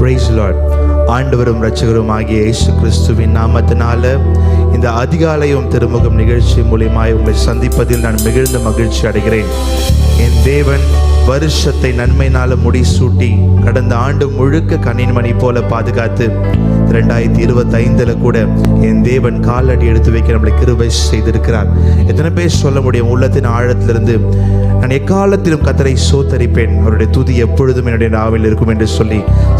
Price Lord. ஆண்டவரும் இரட்சகரும் ஆகிய இயேசு கிறிஸ்துவின் நாமத்தினால இந்த அதிகாலையும் திருமுகம் நிகழ்ச்சி மூலியமாய் உங்களை சந்திப்பதில் நான் மிகுந்த மகிழ்ச்சி அடைகிறேன். என் தேவன் வருஷத்தை நன்மையினால முடிசூட்டி கடந்த ஆண்டு முழுக்க கண்ணின்மணி போல பாதுகாத்து 2025 கூட என் தேவன் காலடி எடுத்து வைக்க நம்மளை கிருபை செய்திருக்கிறார். எத்தனை பேர் சொல்ல முடியும் உள்ளத்தின் ஆழத்திலிருந்து நான் எக்காலத்திலும் கர்த்தரை சோத்தரிப்பேன், அவருடைய துதி எப்பொழுதும் என்னுடைய நாவில் இருக்கும் என்று சொல்லி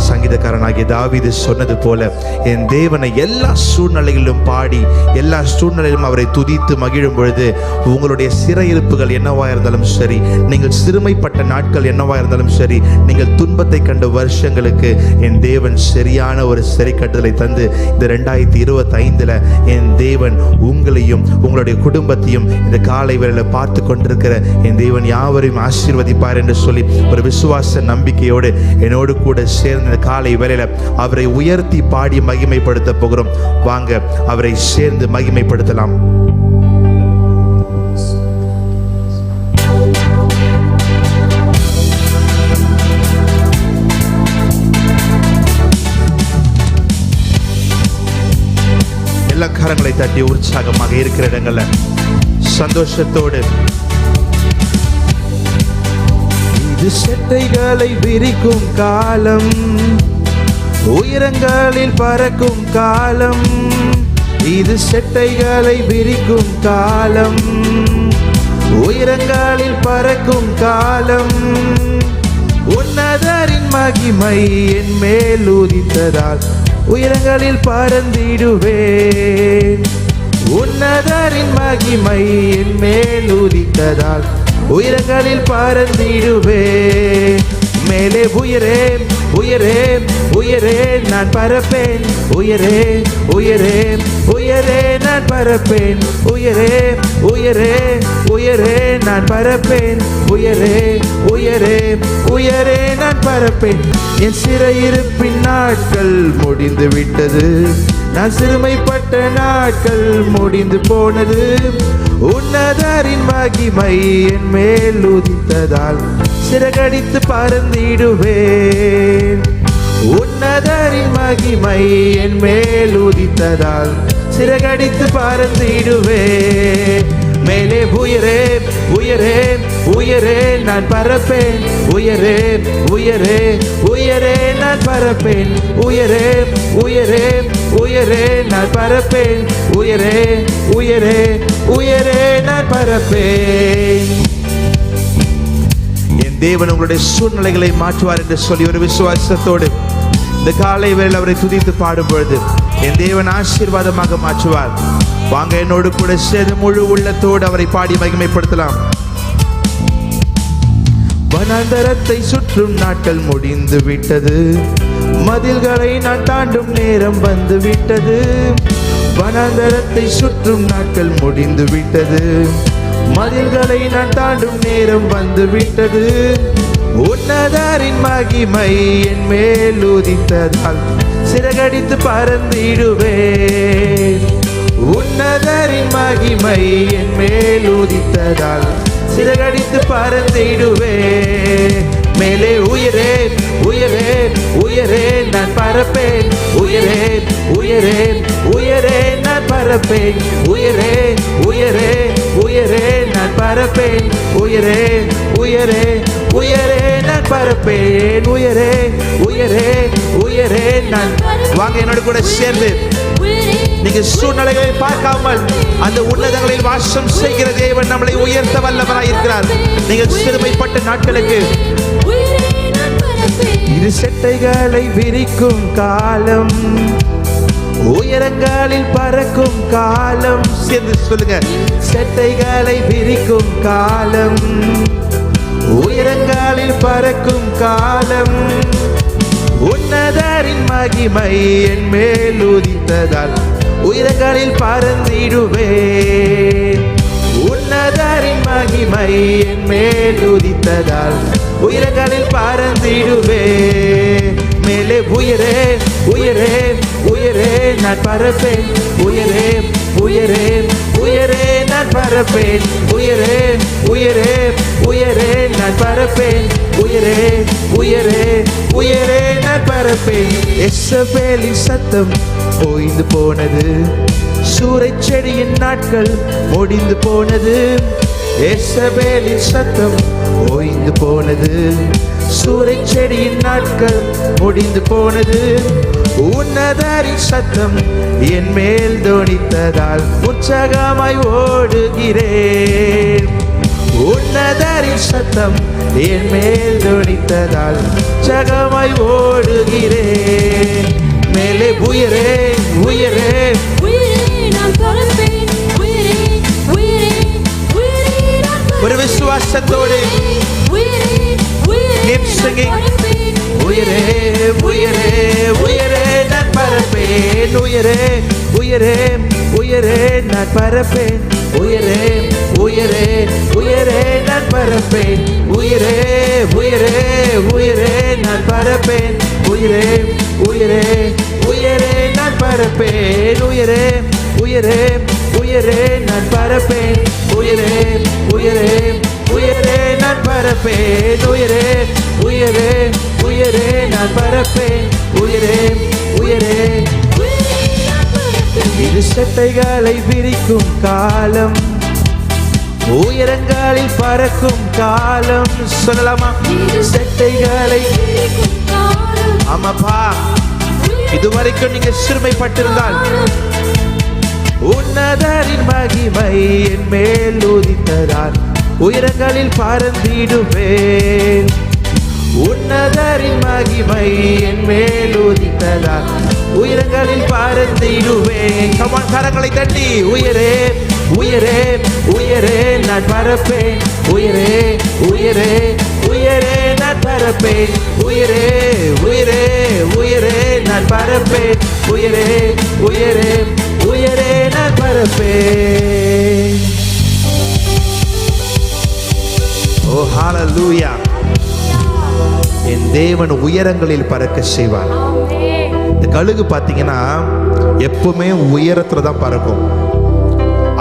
சங்கீதக்காரனாகிய தாவீது சொன்னது போல என் தேவனை எல்லா சூழ்நிலைகளிலும் பாடி எல்லா சூழ்நிலையிலும் அவரை துதித்து மகிழும் பொழுது உங்களுடைய சிறையிருப்புகள் என்னவா இருந்தாலும் சரி, நீங்கள் சிறுமைப்பட்ட நாட்கள் என்னவா இருந்தாலும் சரி, நீங்கள் துன்பத்தை கண்ட வருஷங்களுக்கு என் தேவன் சரியான ஒரு சிறை கட்டுதலை தந்து இந்த 2025 என் தேவன் உங்களையும் உங்களுடைய குடும்பத்தையும் இந்த காலை வேளையில பார்த்து கொண்டிருக்கிற என் தேவன் யாவரையும் ஆசீர்வதிப்பார் என்று சொல்லி ஒரு விசுவாச நம்பிக்கையோடு என்னோடு கூட சேர்ந்த இந்த காலை வேளையில அவரை உயர்த்தி பாடி மகிமைப்படுத்த போகிறோம். வாங்க அவரை சேர்ந்து மகிமைப்படுத்தலாம். எல்லா கரங்களை தட்டி உற்சாகமாக இருக்கிற இடங்கள்ல சந்தோஷத்தோடு இது செட்டைகளை விரிக்கும் காலம், உயரங்களில் பறக்கும் காலம். இது செட்டைகளை விரிக்கும் காலம், உயரங்களில் பறக்கும் காலம். உன்னதரின் மகிமை என் மேல் உதித்ததால் உயரங்களில் பறந்திடுவேன். உன்னதரின் மகிமை என் மேல் உதித்ததால் உயரங்களில் பறந்திடுவேன். மேலே உயரே உயரே உயரே நான் பறப்பேன், உயரே உயரே உயரே நான் பறப்பேன், உயரே உயரே உயரே நான் பறப்பேன், உயரே உயரே உயரே நான் பறப்பேன். என் சிறையிருப்பின் நாட்கள் முடிந்து விட்டது, நான் சிறுமைப்பட்ட நாட்கள் முடிந்து போனது. உன்னதரின் மகிமை என் மேல் உதித்ததால் சிறகடித்து பறந்திடுவேன். உன்னதரின் மகிமை என் மேல் உதித்ததால் சிறகடித்து பறந்திடுவேன். மேலே உயரே உயரே உயரே நான் பறப்பேன், உயரே உயரே உயரே நான் பறப்பேன், உயரே உயரே உயரே நான் பறப்பேன், உயரே உயரே உயரே நான் பறப்பேன். என் தேவன் உங்களுடைய சூழ்நிலைகளை மாற்றுவார் என்று சொல்லி ஒரு விசுவாசத்தோடு இந்த காலை வேளையில் அவரை துதித்து பாடும் பொழுது என் தேவன் ஆசீர்வாதமாக மாற்றுவார். வாங்க என்னோடு கூட சேர்ந்து முழு உள்ளத்தோடு அவரை பாடி மகிமைப்படுத்தலாம். வனாந்தரத்தை சுற்றும் நாட்கள் முடிந்து விட்டது, மதில்களை நான் தாண்டும் நேரம் வந்து விட்டது. வனாந்தரத்தை சுற்றும் நாட்கள் முடிந்து விட்டது, மதில்களை நான் தாண்டும் நேரம் வந்து விட்டது. உன்னதரின் மகிமை என் மேல் உதித்ததால் சிறகடித்து பறந்திடுவேன். உன்னதரின் மகிமை என் மேல் உதித்ததால் சிறகடித்து பறந்திடுவேன். மேலே உயரே உயரே உயரே நான் பறப்பேன், உயரே உயரே உயரே நான் பறப்பேன், உயரே உயரே உயரே நான் பறப்பேன், உயரே உயரே உயரே நான் பறப்பேன், உயரே உயரே உயரே நான். வாங்க என்னோட கூட சேர்ந்து நீங்க சூழ்நிலைகளை பார்க்காமல் அந்த உன்னதங்களில் வாசம் செய்கிற தேவன் நம்மளை உயர்த்த வல்லவராய் இருக்கிறார். நீங்கள் சிறுமைப்பட்ட நாட்களுக்கு இரு செட்டைகளை விரிக்கும் காலம், உயரங்களில் பறக்கும் காலம். சேர்ந்து சொல்லுங்க, செட்டைகளை விரிக்கும் காலம், உயரங்களில் பறக்கும் காலம். உன்னதரின் மகிமை என் மேல் உதித்ததால் உயரங்களில் பறந்திடுவேன். உன்னதரின் மகிமை என் மேல் உதித்ததால் உயரங்களில் பறந்திடுவேன். மேலே உயரே உயரே உயரே நான் பறப்பேன், உயரே உயரே உயரே நான் பறப்பேன். உயரே உயரே உயரே நான் பறப்பேன். உயரே உயரே உயரே நான் பறப்பேன். எசபேலின் சத்தம் ஓய்ந்து போனது, சூறைச் செடியின் நாட்கள் முடிந்து போனது. எசபேலின் சத்தம் ஓய்ந்து போனது, சூறைச் செடியின் நாட்கள் முடிந்து போனது. உன்னதரின் சத்தம் என் மேல் தொனித்ததால் உற்சாகமாய் ஓடுகிறேன். உன்னதரின் சத்தம் என் மேல் தொனித்ததால் உற்சாகமாய் ஓடுகிறேன். மேலே உயரே உயரே ஒரு விசுவாசத்தோடு உயரே உயரே உயரே நான் பறப்பேன். உயரே உயரே உயரே நான் பறப்பேன். உயரே உயரே உயரே நான் பறப்பேன். உயரே உயரே உயரே நான் பறப்பேன். உயரே உயரே உயரே நான் பறப்பேன். உயரே உயரே உயரே நான் பறப்பேன். உயரே உயரே உயரே நான் பறப்பேன். உயரே உயரே உயரே நான் பறப்பேன். உயரே உயரே இது சட்டைகளை விரிக்கும் காலம், உயரங்களில் பறக்கும் காலம். சொல்லலாமா? சட்டைகளை ஆமாப்பா, இதுவரைக்கும் நீங்க சிறுமைப்பட்டிருந்தால் உன்னதரின் மகிமை என் மேல் உதித்ததால் உயரங்களில் பறந்திடுவேன். உன்னதரின் மகிமை என் மேல் உதித்ததால் உயரங்களில் பறந்திடுவேன். கமான், கரங்களை தட்டி உயரே உயரே உயரே நான் பறப்பேன். உயரே உயரே உயரே நான் பறப்பேன். உயரே உயரே உயரே நான் பறப்பேன். உயரே உயரே உயரே நான் பறப்பேன். ஓ ஹalleluya. என் தேவன் உயரங்களில் பறக்க செய்வார். இந்த கழுகு பார்த்தீங்கன்னா எப்பவுமே உயரத்துல தான் பறக்கும்.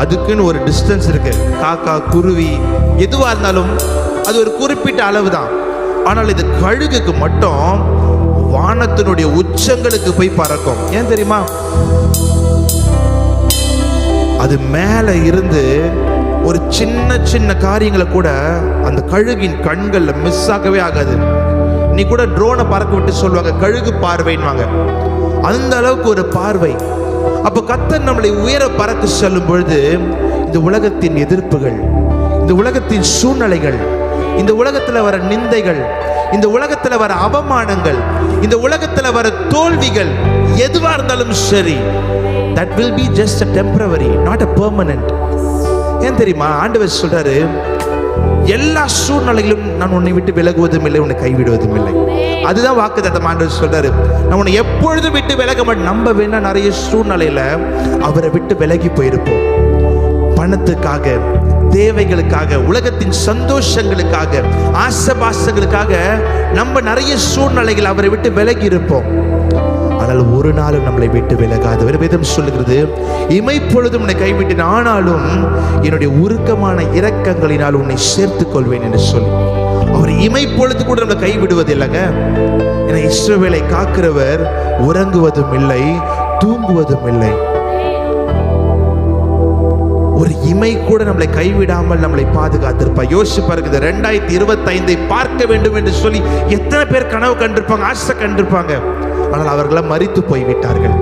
அதுக்குன்னு ஒரு டிஸ்டன்ஸ் இருக்கு. காக்கா, குருவி எதுவா இருந்தாலும் அது ஒரு குறிப்பிட்ட அளவு தான். ஆனால் இது கழுகுக்கு மட்டும் வானத்தினுடைய உச்சங்களுக்கு போய் பறக்கும். ஏன் தெரியுமா? அது மேல இருந்து ஒரு சின்ன சின்ன காரியங்களை கூட அந்த கழுகின் கண்கள்ல மிஸ் ஆகவே ஆகாது. நீ கூட ட்ரோனை பறக்க விட்டு சொல்லுவாங்க கழுகு பார்வைன்னுவாங்க. அந்த அளவுக்கு ஒரு பார்வை. அப்ப கர்த்தர் நம்மளை உயர பறக்க செல்லும் பொழுது இந்த உலகத்தின் எதிர்ப்புகள், இந்த உலகத்தின் சூழ்நிலைகள், இந்த உலகத்துல வர நிந்தைகள், இந்த உலகத்துல வர அவமானங்கள், இந்த உலகத்துல வர தோல்விகள் எதுவா இருந்தாலும் சரி, that will be just a temporary, not a permanent. ஏன் தெரியுமா? ஆண்டவர் சொல்றாரு, எல்லா சூழ்நிலையிலும் நான் உன்னை விட்டு விலகுவதும் இல்லை, உன்னை கைவிடுவதும் இல்லை. அதுதான் வாக்குத்தத்தம். ஆண்டவர் சொல்றாரு, நான் உன்னை எப்பொழுதும் விட்டு விலக மாட்டேன். நம்ம வேணா நிறைய சூழ்நிலையில அவரை விட்டு விலகி போயிருப்போம். பணத்துக்காக, தேவைகளுக்காக, உலகத்தின் சந்தோஷங்களுக்காக, ஆசபாசங்களுக்காக நம்ம நிறைய சூழ்நிலைகள் அவரை விட்டு விலகி இருப்போம். ஆனால் ஒரு நாளும் நம்மளை விட்டு விலகாதவர். வேதம் சொல்லுகிறது, இமைப்பொழுதும் உன்னை கைவிட்டேன், ஆனாலும் என்னுடைய உருக்கமான இரக்கங்களினால் உன்னை சேர்த்துக் கொள்வேன் என்று சொல்லி அவர் இமைப்பொழுது கூட நம்மளை கைவிடுவது இல்லைங்க. ஏன்னா இஸ்ரவேலை காக்கிறவர் உறங்குவதும் இல்லை, தூங்குவதும் இல்லை. ஒரு இமை கூட நம்மளை கைவிடாமல் நம்மளை பாதுகாத்திருப்பார். யோசிச்சு பாருங்க, 2025 பார்க்க வேண்டும் என்று சொல்லி எத்தனை பேர் கனவு கண்டிருப்பாங்க, ஆசை கண்டிருப்பாங்க. ஆனால் அவர்களாம் மரித்து போய்விட்டார்கள்.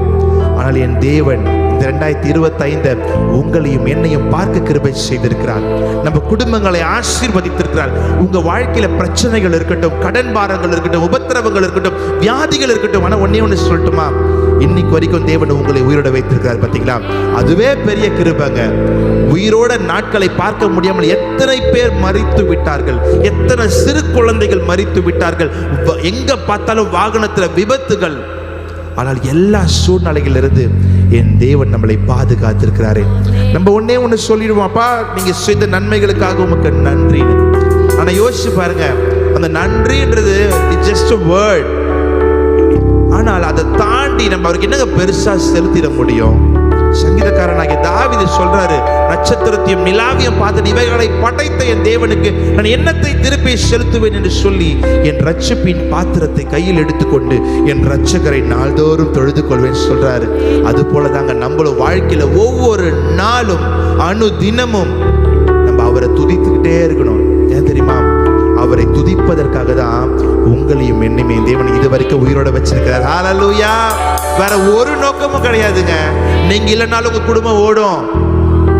ஆனால் என் தேவன் இந்த 2025 உங்களையும் என்னையும் பார்க்க கிருபை செய்திருக்கிறார். நம்ம குடும்பங்களை ஆசீர்வதித்திருக்கிறார். உங்க வாழ்க்கையில பிரச்சனைகள் இருக்கட்டும், கடன் பாரங்கள் இருக்கட்டும், உபத்திரவங்கள் இருக்கட்டும், வியாதிகள் இருக்கட்டும். ஆனா ஒன்னே ஒன்று சொல்லட்டுமா, இன்னைக்கு வரைக்கும் தேவன் உங்களை உயிரோட வைத்திருக்கிறார். பார்த்தீங்களா? அதுவே பெரிய கிருபைங்க. உயிரோட நாட்களை பார்க்க முடியாமல் எத்தனை பேர் மரித்து விட்டார்கள், எத்தனை சிறு குழந்தைகள் மரித்து விட்டார்கள். எங்க பார்த்தாலும் வாகனத்துல விபத்துகள். ஆனால் எல்லா சூழ்நிலைகளிலிருந்து என் தேவன் நம்மளை பாதுகாத்திருக்கிறாரே. நம்ம ஒன்னே ஒன்று சொல்லிடுவோம்ப்பா, நீங்க செய்த நன்மைகளுக்காக உமக்கு நன்றி. ஆனா யோசிச்சு பாருங்க, அந்த நன்றின்றது ஜஸ்ட் a word. ஆனால் அதை தாண்டி நம்ம அவருக்கு என்னங்க பெருசா செலுத்திட முடியும்? சங்கீதக்காரனாகிய தாவீது சொல்றாரு, நான் நட்சத்திரத்தையும் நிலாவையும் பார்த்து இவைகளை படைத்த என் தேவனுக்கு நான் என்னத்தை திருப்பி செலுத்துவேன் என்று சொல்லி என் ரட்சிப்பின் பாத்திரத்தை கையில் எடுத்துக்கொண்டு என் ரட்சகரை நாள்தோறும் தொழுது கொள்வேன் சொல்றாரு. அது போல தாங்க நம்மளும் வாழ்க்கையில ஒவ்வொரு நாளும் அணு தினமும் நம்ம அவரை துதித்துக்கிட்டே இருக்கணும். ஏன் தெரியுமா? அவரை துதிப்பதற்காக தான் உங்களையும் என்னையுமே தேவன் இதுவரைக்கும் உயிரோட வச்சிருக்கிறார். ஹல்லேலூயா. வேற ஒரு நோக்கமும் கிடையாதுங்க. நீங்க இல்லைனாலும் உங்க குடும்பம் ஓடும்,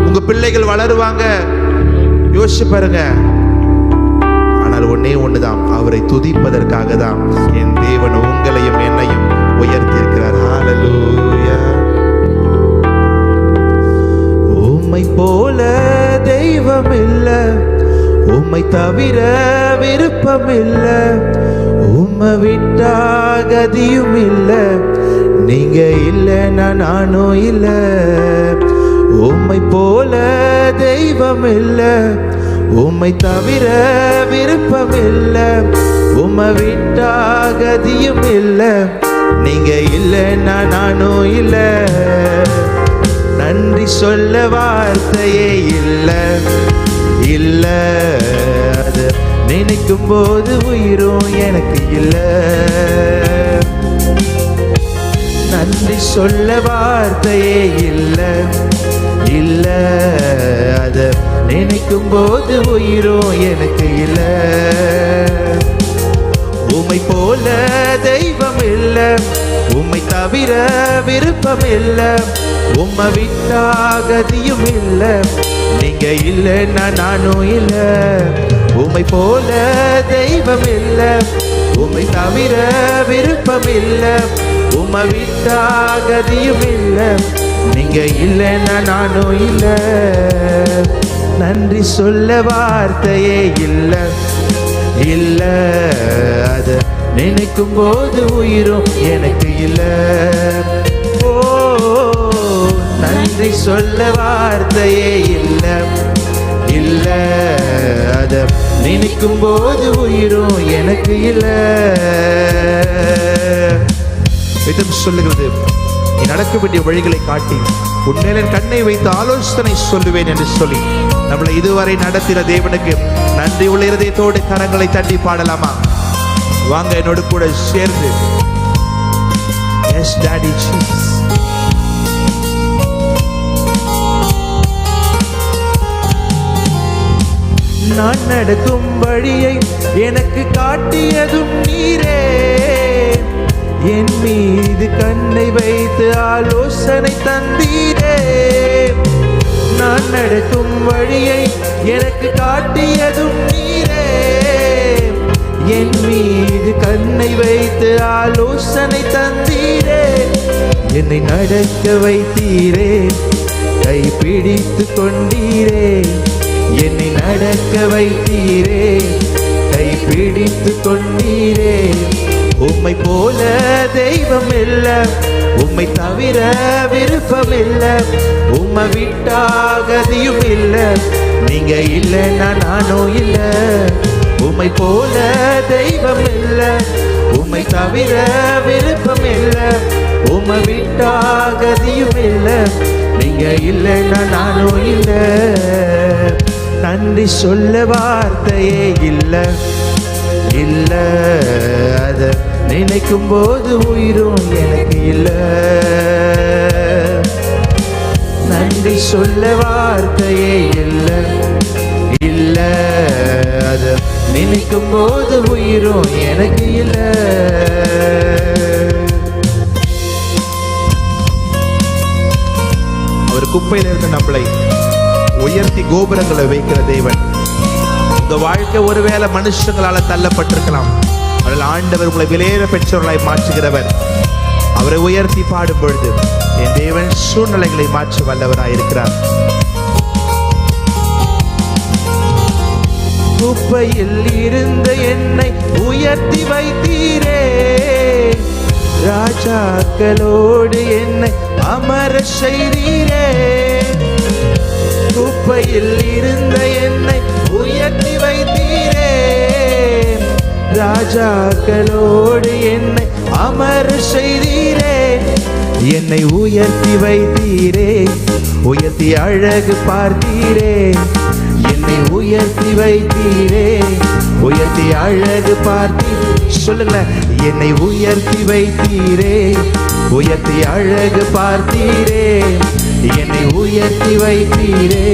உங்க பிள்ளைகள் வளருவாங்க, யோசிச்சு பாருங்க. ஆனால் ஒன்னே ஒண்ணுதான், அவரை துதிப்பதற்காக தான் என் தேவன் உங்களையும் என்னையும் உயர்த்தி இருக்கிறார். ஹல்லேலூயா. உம்மை போல தெய்வம் இல்ல, உம்மை தவிர விருப்பம் இல்ல, உம்மை விட்டா கதியும் இல்ல, நீங்க இல்லைன்னா நானும் இல்ல. உம்மை போல தெய்வம் இல்ல, உம்மை தவிர விருப்பம் இல்ல, உம்மை விட்டா கதியும் இல்ல, நீங்க இல்லைன்னா நானும் இல்ல. நன்றி சொல்ல வார்த்தையே இல்ல, இல்ல அது நினைக்கும் போது உயிரும் எனக்கு இல்ல. நன்றி சொல்ல வார்த்தையே இல்ல, இல்ல அது நினைக்கும் போது உயிரும் எனக்கு இல்ல. உம்மை போல தெய்வம் இல்ல, உம்மை தவிர விருப்பம் இல்ல, உம்மை விட்டா கதியும் இல்ல, நீங்க இல்லைன்னா நானும் இல்ல. உம்மை போல தெய்வம் இல்ல, உம்மை தவிர விருப்பம் இல்ல, உம்மை விட்டா கதியும் இல்ல, நீங்க இல்லைன்னா நானும் இல்ல. நன்றி சொல்ல வார்த்தையே இல்ல, இல்ல அது நினைக்கும் போது உயிரும் எனக்கு இல்ல. ஓ நன்றி சொல்ல வார்த்தையே இல்ல, இல்ல அத நினைக்கும் போது உயிரும் எனக்கு இல்ல. வேதம் சொல்லுகிறது, நீ நடக்க வேண்டிய வழிகளை காட்டி உன்மேல் என் கண்ணை வைத்து ஆலோசனை சொல்லுவேன் என்று சொல்லி நம்மளை இதுவரை நடத்தின தேவனுக்கு நன்றி உள்ள இருதயத்தோடு கரங்களை தட்டி பாடலாமா? வாங்க என்னோடு கூட சேர்ந்து. Yes daddy Jesus. நான் நடக்கும் வழியை எனக்கு காட்டியதும் நீரே, என் மீது கண்ணை வைத்து ஆலோசனை தந்தீரே. நான் நடக்கும் வழியை எனக்கு காட்டியதும் நீரே, என் மீது கண்ணை வைத்து ஆலோசனை தந்தீரே. என்னை நடக்க வைத்தீரே, கை பிடித்து கொண்டீரே. என்னை நடக்க வைத்தீரே, கை பிடித்து கொண்டீரே. உம்மை போல தெய்வம் இல்ல, உம்மை தவிர விருப்பம் இல்ல, உம்மை விட்டா கதியும் இல்ல, நீங்க இல்லைன்னா நானும் இல்ல. உம்மை போல தெய்வம் இல்ல, உம்மை தவிர விருப்பம் இல்ல, உம்மை விட்டா கதியும் இல்ல, நீங்க இல்லைன்னா நானும் இல்ல. நன்றி சொல்ல வார்த்தையே இல்ல, இல்ல அத நினைக்கும் போது உயிரும் எனக்கு இல்ல. நன்றி சொல்ல வார்த்தையே இல்ல, இல்ல அத நினைக்கும் போது உயிரும் எனக்கு இல்ல. அவர் குப்பையில இருந்து நம்மளை உயர்த்தி கோபுரங்களை வைக்கிற தேவன். உங்க வாழ்க்கை ஒருவேளை மனுஷங்களால தள்ளப்பட்டிருக்கலாம், அதில் ஆண்டவர் உங்களை விலையேற பெற்றவர்களாய் மாற்றுகிறவர். அவரை உயர்த்தி பாடும் பொழுது என் தேவன் சூழ்நிலைகளை மாற்ற வல்லவராயிருக்கிறார். குப்பையில் இருந்த என்னை உயர்த்தி வைத்தீரே, ராஜாக்களோடு என்னை அமர செய்தீரே. குப்பையில் இருந்த என்னை உயர்த்தி வைத்தீரே, ராஜாக்களோடு என்னை அமர செய்தீரே. என்னை உயர்த்தி வைத்தீரே, உயர்த்தி அழகு பார்த்தீரே, என்னை உயர்த்தி வைத்தீரே. உயர்த்தி அழகு பார்த்தீரே, சொல்லுங்க. என்னை உயர்த்தி வைத்தீரே, உயர்த்தி அழகு பார்த்தீரே, என்னை உயர்த்தி வைத்தீரே,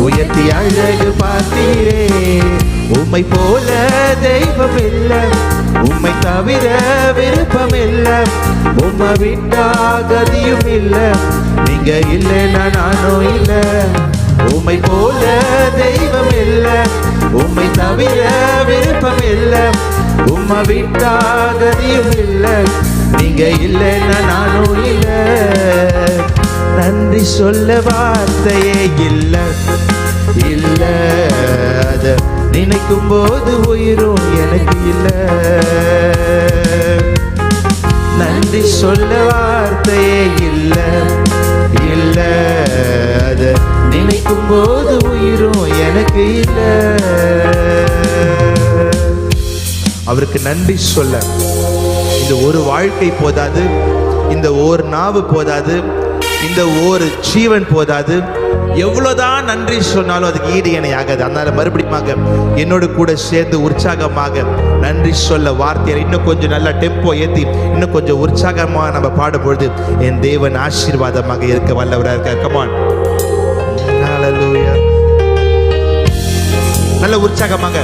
உயர்த்தி அழகு பார்த்தீரே. உம்மை போல தெய்வம் இல்ல, உம்மை தவிர விருப்பம் இல்ல, உம்மை விட்டா கதியும் இல்ல, நீங்க இல்லைன்னா நானும் இல்ல. உம்மை போல தெய்வம் இல்ல, உம்மை தவிர விருப்பம் இல்ல, உம்மை விட்டா கதியும் இல்ல, நீங்க இல்லைன்னா நானும் இல்ல. நன்றி சொல்ல வார்த்தையே இல்ல, இல்ல. அத நினைக்கும் போது உயிரும் எனக்கு இல்ல. நன்றி சொல்ல வார்த்தையே இல்ல, இல்ல. அத நினைக்கும் போது உயிரும் எனக்கு இல்ல. அவருக்கு நன்றி சொல்ல இந்த ஒரு வாழ்க்கை போதாது, இந்த ஒரு நாவு போதாது, இந்த ஒரு ஜீவன் போதாது. எவ்வளவுதான் நன்றி சொன்னாலும் அதுக்கு ஈடு இணை ஆகாது. அதனால மறுபடியும் என்னோடு கூட சேர்ந்து உற்சாகமாக நன்றி சொல்ல வார்த்தையை இன்னும் கொஞ்சம் நல்லா டெம்போ ஏற்றி இன்னும் கொஞ்சம் உற்சாகமாக நம்ம பாடும்பொழுது என் தேவன் ஆசீர்வாதமாக இருக்க வல்லவராக இருக்கார். கமான், ஹல்லேலூயா. நல்ல உற்சாகமாக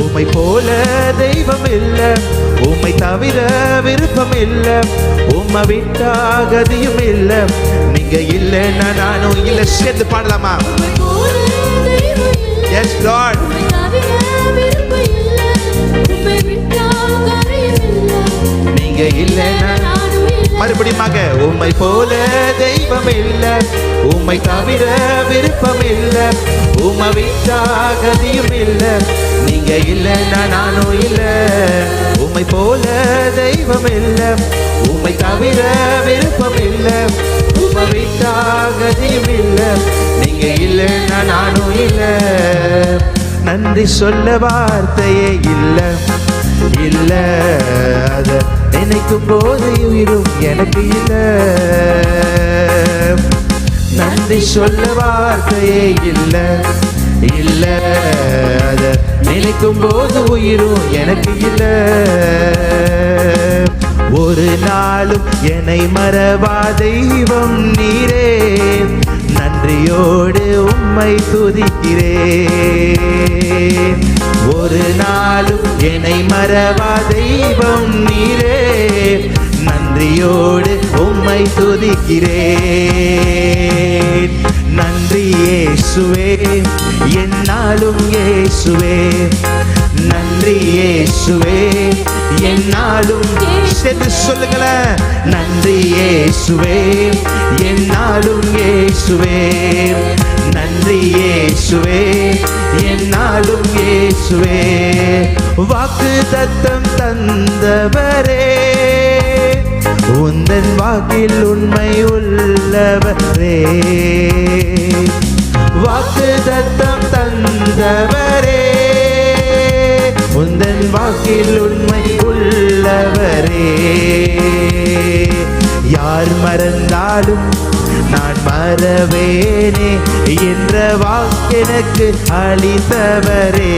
உம்மை போல தெய்வம் இல்ல, உம்மை தவிர விருப்பம் இல்ல, உம்மை விட்டா கதியும் இல்ல, நீங்க இல்லைன்னா நானும் இல்ல. சேர்ந்து பாடலாமா? Yes lord. நீங்க இல்லைன்னா மறுபடியும் உம்மை போல தெய்வம் இல்ல, உம்மை தவிர விருப்பம் இல்ல, உம்மை விட்டா கதியும் இல்ல, நீங்க இல்லைன்னா நானும் இல்ல. உம்மை போல தெய்வம் இல்ல, உம்மை தவிர விருப்பம் இல்ல, உம்மை விட்டா கதியும் இல்ல, நீங்க இல்லைன்னா நானும் இல்ல. நன்றி சொல்ல வார்த்தையே இல்ல, இல்ல. அத நினைக்கும் போது உயிரும் எனக்கு இல்ல. நன்றி சொல்ல வார்த்தையே இல்ல, இல்ல. அத நினைக்கும் போது உயிரும் எனக்கு இல்ல. ஒரு நாளும் என்னை மறவா தெய்வம் நீரே, நன்றியோடு உம்மை துதிக்கிறேன். ஒரு நாளும் என்னை மறவா தெய்வம் நீரே, நன்றியோடு உம்மை துதிக்கிறேன். நன்றி இயேசுவே, என்னாலும் இயேசுவே, நன்றி இயேசுவே, என்னாலும். சேர்ந்து சொல்லுங்களேன். நன்றி இயேசுவே, என்னாலும் இயேசுவே, நன்றி இயேசுவே, என்னாலும் இயேசுவே. வாக்கு தத்தம் தந்தவரே, உந்தன் வாக்கில் உண்மை உள்ளவரே. வாக்கு தத்தம் தந்தவரே, உந்தன் வாக்கில் உண்மை உள்ளவரே. யார் மறந்தாலும் நான் மறவேனே என்ற வாக்கெனக்கு அளித்தவரே.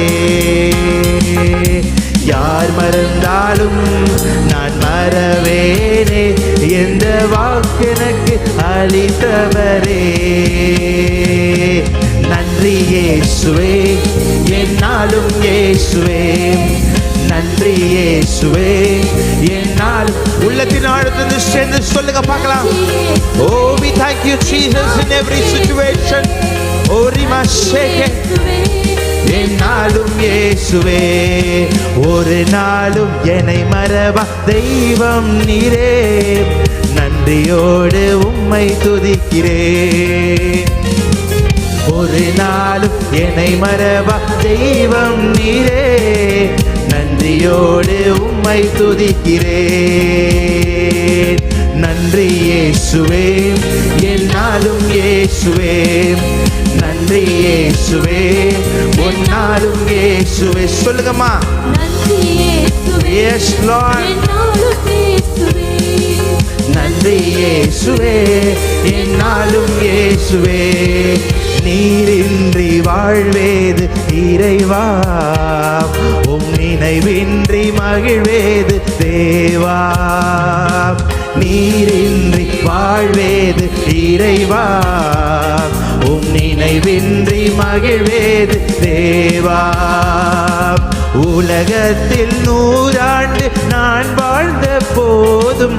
யார் மறந்தாலும் நான் மறவேனே என்ற வாக்கெனக்கு அளித்தவரே. நன்றி இயேசுவே, என்னாலும் இயேசுவே, நன்றி இயேசுவே, என்னால். உள்ளத்தின் ஆழத்திலிருந்து சேர்ந்து சொல்லுங்க பார்க்கலாம். Oh, we thank you Jesus in every situation. Oh, ரிமாஷேகே, என்னாலும் இயேசுவே. ஒரு நாளும் என்னை மறவா தெய்வம் நீரே, நன்றியோடு உம்மை துதிக்கிறேன். ஒரு நாளும் என்னை மறவா தெய்வம் நீரே, நன்றியோடு உம்மை துதிக்கிறேன். நன்றி இயேசுவே, என்னாலும் இயேசுவே, நன்றி இயேசுவே, உன்னாலும் இயேசுவே. சொல்லுங்கம்மா. Yes, Lord. நன்றி இயேசுவே, என்னாலும் இயேசுவே. நீரின்றி வாழ்வேது இறைவா, உம் நினைவின்றி மகிழ்வேது தேவா. நீரின்றி வாழ்வேது இறைவா, உம் நினைவின்றி மகிழ்வேது தேவா. உலகத்தில் 100 ஆண்டு நான் வாழ்ந்த போதும்,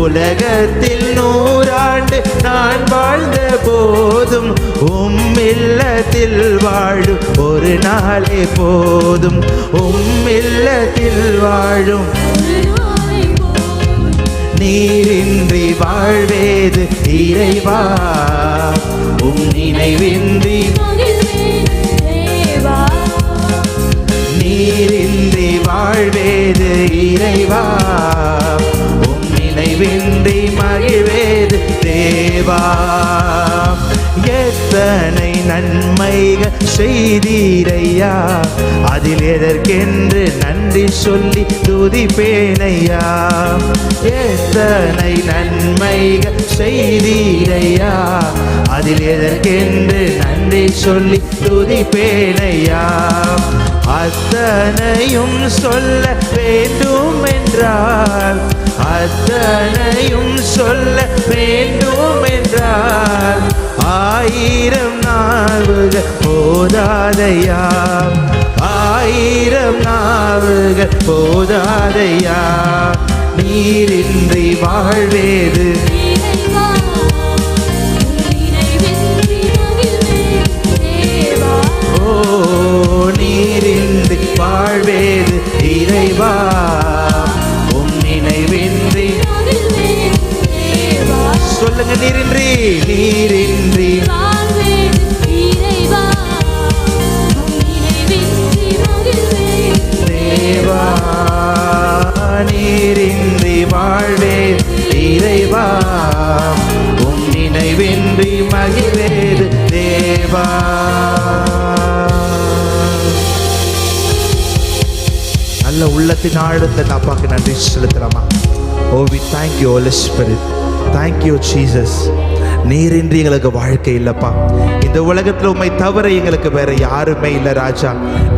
உலகத்தில் 100 ஆண்டு நான் வாழ்ந்த போதும், உம் இல்லத்தில் வாழும் ஒரு நாளே போதும், உம் இல்லத்தில் வாழும். நீரின்றி வாழ்வேது இறைவா, உம் நினைவின்றி. நீரின்றி வாழ்வேது இறைவா, உம் நினைவின்றி மகிழ்வேது தேவா. எத்தனை நன்மைகள் செய்தீரையா, அதில் எதற்கென்று நன்றி சொல்லி துதிப்பேனையா. எத்தனை நன்மைகள் செய்தீரையா, அதில் எதற்கென்று நன்றி சொல்லி துதிப்பேனையா. அத்தனையும் சொல்ல வேண்டும் என்றால், அத்தனையும் சொல்ல வேண்டும் என்றால், 1000 நாவுகள் போதாதையா, 1000 நாவுகள் போதாதையா. நீரின்றி வாழ்வேது, நீரின்றி வாழ்வேது இறைவா, உம் நினைவின்றி. சொல்லுங்க, நீரின்றி, நீரின்றி தேவா. நீரின்றி வாழ்வேது இறைவா, உம் நினைவின்றி மகிழ்வேது தேவா. நல்ல உள்ளத்தின் ஆழத்தில் அப்பாக்கு நன்றி செலுத்தலாமா? Oh, we thank you, Holy Spirit. Thank you, Jesus. நீரின்றி எங்களுக்கு வாழ்க்கை இல்லப்பா. இந்த உலகத்தில் உம்மை தவிர எங்களுக்கு வேற யாருமே இல்லை ராஜா.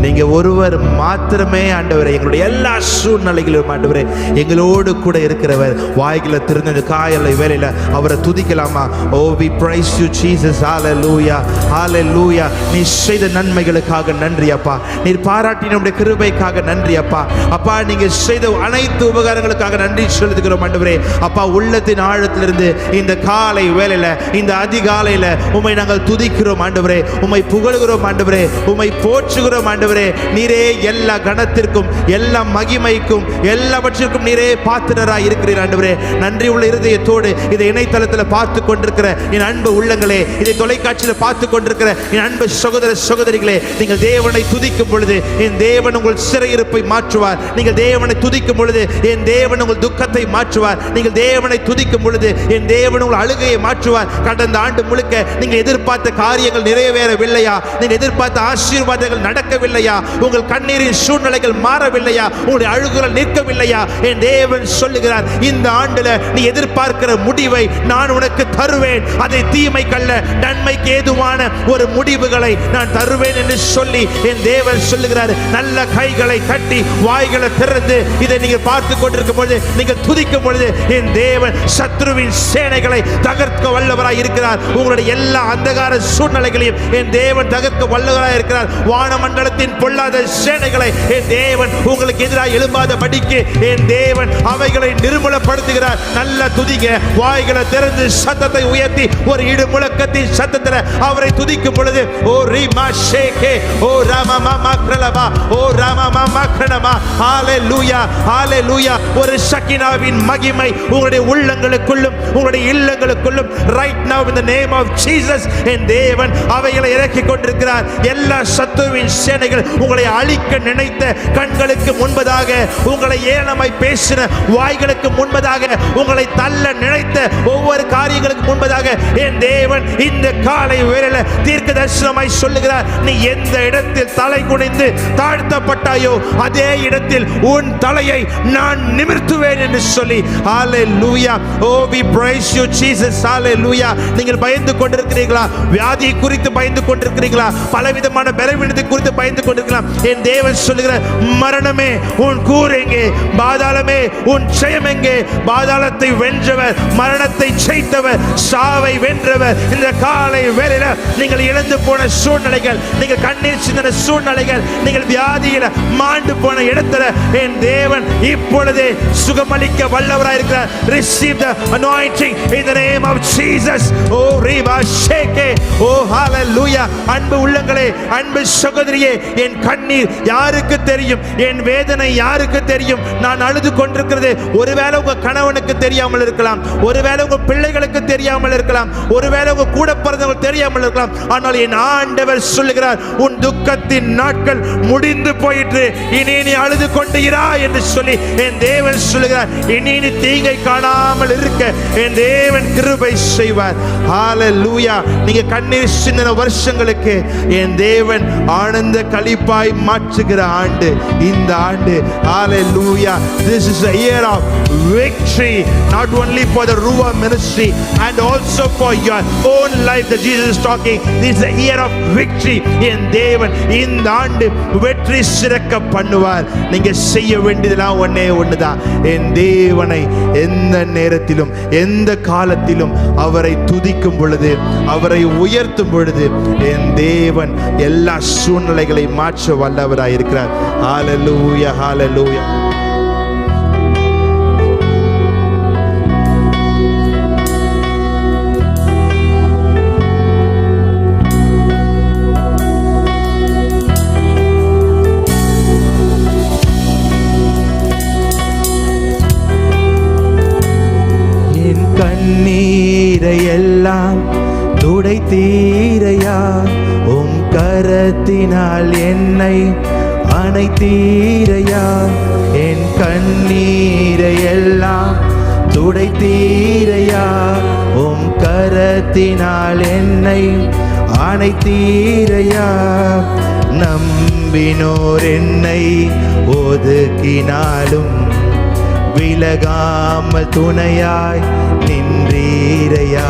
நீங்க ஒருவர் மாத்திரமே ஆண்டவரே. எங்களுடைய எல்லா சூழ்நிலைகளிலும் ஆண்டவரே எங்களோடு கூட இருக்கிறவர். வாய்களை திறந்த காயலை வேலையில அவரை துதிக்கலாமா? Oh, we praise you, Jesus. Hallelujah, hallelujah. நீ செய்த நன்மைகளுக்காக நன்றி அப்பா. நீர் பாராட்டின உம்முடைய கிருபைக்காக நன்றி அப்பா. அப்பா, நீங்க செய்த அனைத்து உபகாரங்களுக்காக நன்றி செலுத்துகிறோம் ஆண்டவரே. அப்பா, உள்ளத்தின் ஆழத்திலிருந்து இந்த காலை வேளையில, இந்த அதிகாலையில உம்மை நாங்கள் துதிக்கிறோம் ஆண்டவரே. உம்மை புகழுகிறோம் ஆண்டவரே. உம்மை போற்றுகிறோம் ஆண்டவரே. நீரே எல்லா கணத்திற்கும், எல்லா மகிமைக்கும், எல்லாவற்றிற்கும் நீரே பாத்திரராய் இருக்கிறீர் ஆண்டவரே. நன்றி உள்ள இருதயத்தோடு இதை இணையதளத்தில் பார்த்து கொண்டிருக்கிற என் அன்பு உள்ளங்களே, இதை தொலைக்காட்சியில் பார்த்து கொண்டிருக்கிற என் அன்பு சகோதர சகோதரிகளே, நீங்கள் தேவனை துதிக்கும் பொழுது என் தேவன் உங்கள் சிறையிருப்பை மாற்றுவார். நீங்கள் தேவனை துதிக்கும் பொழுது என் தேவன் உங்கள் துக்கத்தை மாற்றுவார். நீங்கள் தேவனை துதிக்கும் பொழுது என் தேவன் உங்கள் அழுகையை மாற்றுவார். கடந்த ஆண்டு முழுக்க நீங்கள் எதிர்பார்த்த காரியங்கள் நிறைவேறவில்லையா? நீங்கள் எதிர்பார்த்த ஆசீர்வாதங்கள் நடக்கவில்லையா? உங்கள் கண்ணீரின் சூழ்நிலைகள் மாறவில்லையா? உங்களுடைய அழுகுகள் நிற்கவில்லையா? என் தேவன் சொல்லுகிறார், இந்த ஆண்டுல நீ எதிர்பார்க்கிற முடிவை நான் உனக்கு தருவேன். அதை தீமைக்கல்ல, நன்மைக்கு ஏதுவான ஒரு முடிவுகளை நான் தருவேன் என்று சொல்லி என் தேவன் சொல்லுகிறார். நல்ல கைகளை தட்டி வாய்களை திறந்து இதை நீங்கள் பார்த்து கொண்டிருக்கும் பொழுது, நீங்கள் துதிக்கும் பொழுது என் தேவன் சத்ருவின் சேனைகளை தகர்க்க வல்லவராய் இருக்கிறார். உங்களுடைய எல்லா அந்தகார சூழ்நிலைகளையும் என் தேவன் தகர்க்க வல்லவராய் இருக்கிறார். வானமண்டலத்தின் பொல்லாத சேனைகளை என் தேவன் உங்களுக்கு எதிராக எழும்பாத படிக்கு என் தேவன் அவைகளை நிர்மூலப்படுத்துகிறார். நல்ல துதிங்க, வாய்களை திறந்து சத்தத்தை உயர்த்தி ஒரு இடு முழக்கத்தின் சத்தத்தில் அவரை துதிக்கும் பொழுது, ஓ ரீமா ஷேகே, ஓ ராமா மாமா கிரலபா, ஓ ராமா மாமா கிரணமா, ஹalleluya, ஹalleluya. ஒரு ஷக்கினாவின் மகிமை உங்களுடைய உள்ளங்களுக்குள்ளும் உங்களுடைய இல்லங்களுக்குள்ளும் right now in the name of Jesus என் தேவன் அவைகளை இறக்கிக் கொண்டிருக்கிறார். எல்லா சத்துருவின் சேனைகள் உங்களை அழிக்க நினைத்த கண்களுக்கு முன்பதாக, உங்களை ஏளனமாய் பேசின வாய்களுக்கு முன்பதாக, உங்களை தள்ள நினைத்த எடுத்த ஒவ்வொரு காரியங்களுக்கு முன்பதாக என் தேவன் இந்த காலை வேளையில தீர்க்க தரிசனமாய் சொல்லுகிறார், நீ எந்த இடத்தில் தலை குனிந்து தாழ்த்தப்பட்டாயோ அதே இடத்தில் உன் தலையை நான் நிமிர்த்துவேன் என்று சொல்லி. ஹalleluya. Oh, we praise you Jesus. Hallelujah. நீங்கள் பயந்து கொண்டிருக்கிறீர்களா? வியாதி குறித்து பயந்து கொண்டிருக்கிறீர்களா? பலவிதமான பலவீனத்தை குறித்து பயந்து கொண்டிருக்கலாம். என் தேவன் சொல்லுகிறார், மரணமே உன் கூர் எங்கே? பாதாளமே உன் ஜெயம் எங்கே? பாதாளத்தை வென்றவர், மரணத்தை ஜெயித்தவர், சாவை வென்றவர். இந்த காலை வேளையில நீங்கள் இழந்து போன சூழ்நிலைகள், நீங்கள் கண்ணீர் சிந்தின சூழ்நிலைகள், நீங்கள் வியாதியில மாண்டு போன இடத்துல என் தேவன் இப்பொழுதே சுகமளிக்க வல்லவராய் இருக்கிறார். Receive the anointing in the name of Jesus. Oh, riba sheke. Oh, hallelujah. அன்பு உள்ளங்களே, அன்பு சகோதரியே, என் கண்ணீர் யாருக்கு தெரியும்? என் வேதனை யாருக்கு தெரியும்? நான் அழுது கொண்டிருக்கிறது ஒருவேளை உங்க கணவனுக்கு தெரியாமல் இருக்கலாம், ஒருவேளை உங்க பிள்ளைகளுக்கு தெரியாமல் இருக்கலாம், ஒருவேளை உங்க கூட பிறந்தவங்க தெரியாமல் இருக்கலாம். ஆனால் என் ஆண்டவர் சொல்லுகிறார், உன் துக்கத்தின் நாட்கள் முடிந்து போயிற்று, இனி நீ அழுது கொண்டு இரா என்று சொல்லி என் தேவன் சொல்லுகிறார். இனி நீ தீங்கை காணாமல் இருக்க என் தேவன் கிருபை செய்வார். ஹalleluya. நீங்க கண்ணீர் சிந்தின வருஷங்களுக்கு என் தேவன் ஆனந்த களிப்பாய் மாற்றுகிற ஆண்டு இந்த ஆண்டு. Hallelujah. This is a year of victory, not only for the Ruwa ministry and also for your own life that Jesus is talking. This is a year of victory. என் தேவன் இந்த ஆண்டு வெற்றி சிறக்க பண்ணுவார். நீங்க செய்ய வேண்டியதெல்லாம் ஒன்னே ஒண்ணுதான், என் தேவனை எந்த நேரத்திலும் எந்த காலத்திலும் அவரை துதிக்கும் பொழுது, அவரை உயர்த்தும் பொழுது என் தேவன் எல்லா சூழ்நிலைகளை மாற்ற வல்லவராய் இருக்கிறார். ஹalleluya, hallelujah. என் கண்ணீரை எல்லாம் துடைத்தீரையா, உம் கரத்தினால் என்னை அணைத்தீரையா. என் கண்ணீரை எல்லாம் துடைத்தீரையா, உம் கரத்தினால் என்னை அணைத்தீரையா. நம்பினோர் என்னை ஒதுக்கினாலும் விலகாமல் துணையாய் நின்றீரையா.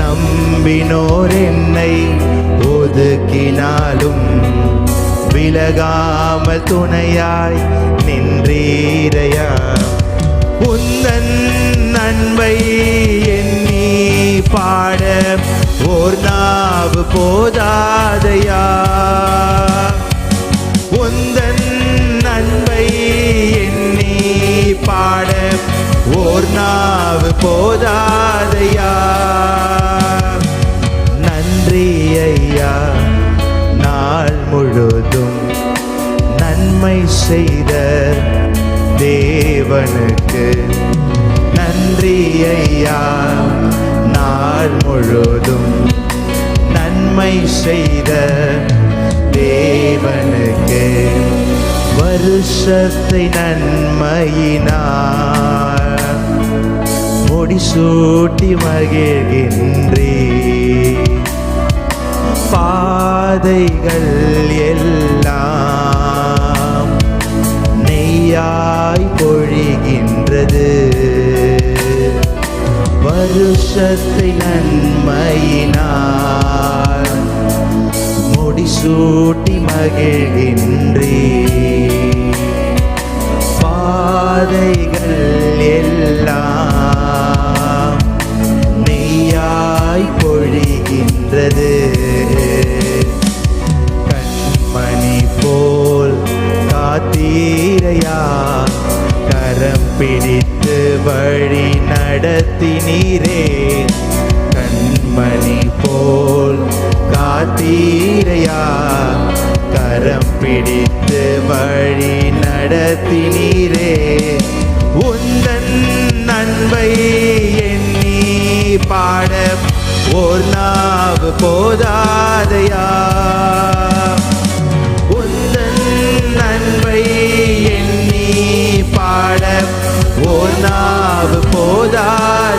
நம்பினோர் என்னை ஒதுக்கினாலும் விலகாமல் துணையாய் நின்றீரையா. உந்தன் அன்பை எண்ணி பாட ஓர் நாவு போதாதையா. உந்தன் அன்பை எண்ணி பாட ஓர் நாவு போதாதையா. நன்றி ஐயா, நாள் முழுதும் நன்மை செய்த தேவனுக்கு நன்றி ஐயா. நாள் முழுதும் நன்மை செய்த தேவனுக்கு வருஷத்தை நன்மையினார் முடிசூட்டி மகிழ்கின்றே. பாதைகள் எல்லாம் நெய்யாய் பொழிகின்றது. வருஷத்தை நன்மையினார் முடிசூட்டி மகிழ்கின்றே. பாதைகள் எல்லாம் நெய்யாய் பொழிகின்றது. கண்மணி போல் காத்தீரையா, கரம் பிடித்து வழி நடத்தினீரே. கண்மணி போல் காத்தீரையா, கரம் பிடித்து வழி நடத்தினீரே. உந்தன் அன்பை எண்ணி பாட ஓர் நாவு போதாதையா. உந்தன் அன்பை எண்ணி பாட ஓர் நாவு போதாதையா.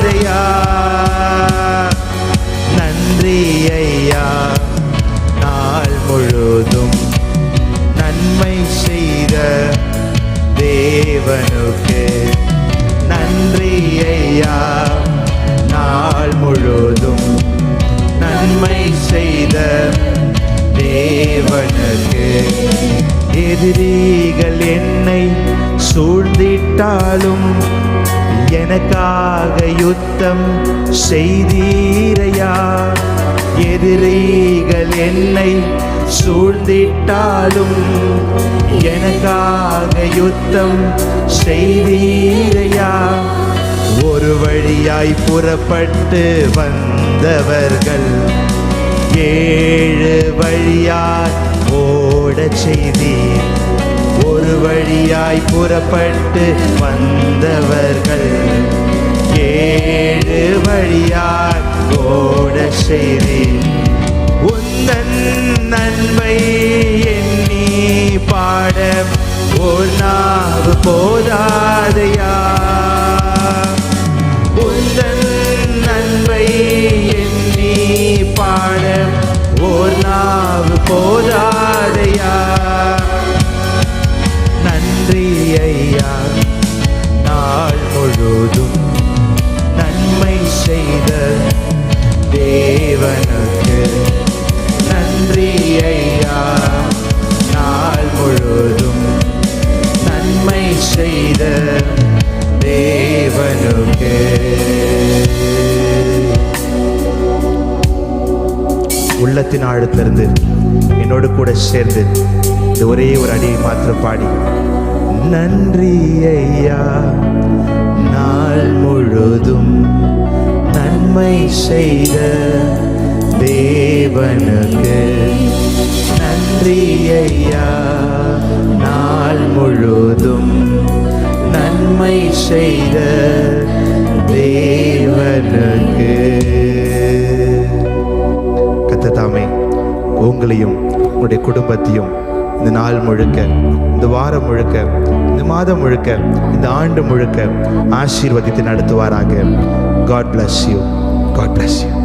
தேவனுக்கு. எதிரிகள் என்னை சூழ்ந்திட்டாலும் எனக்காக யுத்தம் செய்தீரையா. எதிரிகள் என்னை சூழ்ந்திட்டாலும் எனக்காக யுத்தம் செய்தீரையா. ஒரு வழியாய் புறப்பட்டு வந்தவர்கள் 7 வழியாய் ஓடச் செய்தீர். ஒரு வழியாய் புறப்பட்டு வந்தவர்கள் 7 வழியாய் ஓடச் செய்தீர். உந்தன் நன்மை எண்ணி பாட ஒரு நாவு போதாதையா. உந்தன் நன்மை எண்ணி பாட ஒரு நாவு போதாதையா. நன்றி ஐயா, நாள் முழுதும் நன்மை செய்த தேவனுக்கு. நன்றி ஐயா, நாள் முழுதும் நன்மை செய்த தேவனுக்கு. உள்ளத்தின் ஆழத்திலிருந்து என்னோடு கூட சேர்ந்து இந்த ஒரே ஒரு அடியை மாத்திரம் பாடி, நன்றி ஐயா, நாள் முழுதும் நன்மை செய்த தேவனுக்கு. நன்றி ஐயா, நாள் முழுதும் நன்மை செய்த தேவனுக்கு. கர்த்தர் தாமே உங்களையும் உங்களுடைய குடும்பத்தையும் இந்த நாள் முழுக்க, இந்த வாரம் முழுக்க, இந்த மாதம் முழுக்க, இந்த ஆண்டு முழுக்க ஆசீர்வதித்து நடத்துவாராக. God bless you. God bless you.